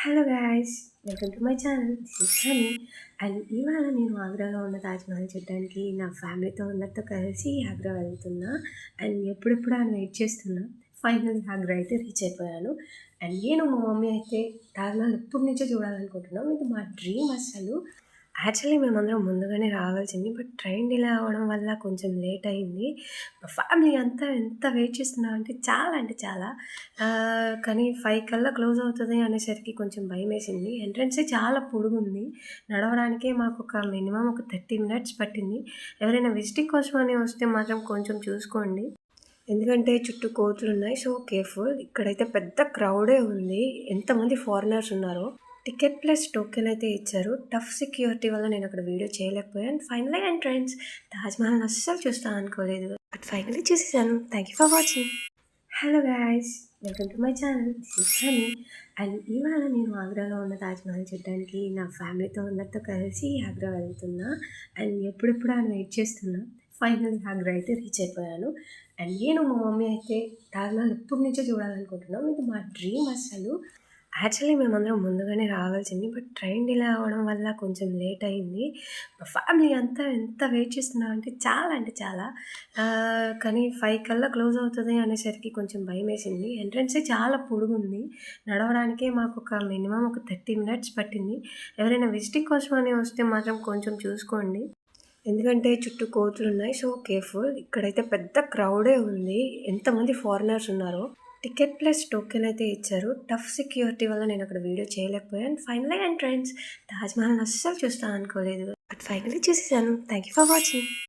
Hello guys, welcome to my channel. This is Honey. And ఇవాళ నేను ఆగ్రాలో ఉన్న తాజ్మహల్ చూడడానికి నా ఫ్యామిలీతో అందరితో కలిసి ఆగ్రా వెళ్తున్నా. అండ్ ఎప్పుడెప్పుడు అని వెయిట్ చేస్తున్నా. ఫైనల్ ఆగ్రా అయితే రీచ్ అయిపోయాను. అండ్ నేను మా మమ్మీ అయితే తాజ్మహల్ ఎప్పటి నుంచో చూడాలనుకుంటున్నాం. ఇది మా డ్రీమ్ అసలు. యాక్చువల్లీ మేమందరం ముందుగానే రావాల్సింది. బట్ ట్రైన్ డిలే అవ్వడం వల్ల కొంచెం లేట్ అయింది. మా ఫ్యామిలీ అంతా ఎంత వెయిట్ చేస్తున్నామంటే చాలా అంటే చాలా. కానీ 5 కల్లా క్లోజ్ అవుతుంది అనేసరికి కొంచెం భయమేసింది. ఎంట్రన్సే చాలా పొడుగుంది. నడవడానికే మాకొక మినిమమ్ ఒక 30 మినిట్స్ పట్టింది. ఎవరైనా విజిటింగ్ కోసమని వస్తే మాత్రం కొంచెం చూసుకోండి. ఎందుకంటే చుట్టూ కోతులున్నాయి. So careful. ఇక్కడైతే పెద్ద క్రౌడే ఉంది. ఎంతమంది ఫారినర్స్ ఉన్నారో. టికెట్ ప్లస్ టోకెన్ అయితే ఇచ్చారు. టఫ్ సెక్యూరిటీ వల్ల నేను అక్కడ వీడియో చేయలేకపోయాను. ఫైనల్లీ ఎంట్రన్స్ తాజ్‌మహల్‌ని అస్సలు చూస్తాను అనుకోలేదు. బట్ ఫైనల్లీ చూసేసాను. Thank you for watching. Hello guys, welcome to my channel. This is Honey. And ఇవాళ నేను ఆగ్రాలో ఉన్న తాజ్‌మహల్ చూడడానికి నా ఫ్యామిలీతో అందరితో కలిసి ఆగ్రా వెళ్తున్నా. అండ్ ఎప్పుడెప్పుడు అని వెయిట్ చేస్తున్నా. ఫైనల్ ఆగ్రా అయితే రీచ్ అయిపోయాను. అండ్ నేను మా మమ్మీ అయితే తాజ్‌మహల్ ఎప్పటి నుంచో చూడాలనుకుంటున్నాం. ఇది మా డ్రీమ్ అసలు. యాక్చువల్లీ మేమందరం ముందుగానే రావాల్సింది. బట్ ట్రైన్ డిలే అవ్వడం వల్ల కొంచెం లేట్ అయింది. మా ఫ్యామిలీ అంతా ఎంత వెయిట్ చేస్తున్నామంటే చాలా అంటే చాలా. కానీ 5 కల్లా క్లోజ్ అవుతుంది అనేసరికి కొంచెం భయమేసింది. ఎంట్రన్సే చాలా పొడుగుంది. నడవడానికే మాకొక మినిమమ్ ఒక 30 మినిట్స్ పట్టింది. ఎవరైనా విజిటింగ్ కోసమని వస్తే మాత్రం కొంచెం చూసుకోండి. ఎందుకంటే చుట్టూ కోతులున్నాయి. So careful. ఇక్కడైతే పెద్ద క్రౌడే ఉంది. ఎంతమంది ఫారినర్స్ ఉన్నారో. టికెట్ ప్లస్ టోకెన్ అయితే ఇచ్చారు. టఫ్ సెక్యూరిటీ వల్ల నేను అక్కడ వీడియో చేయలేకపోయాను. ఫైనల్లీ ఎంట్రన్స్ తాజ్‌మహల్‌ని అస్సలు చూస్తాను అనుకోలేదు. బట్ ఫైనల్లీ చూసేసాను. Thank you for watching.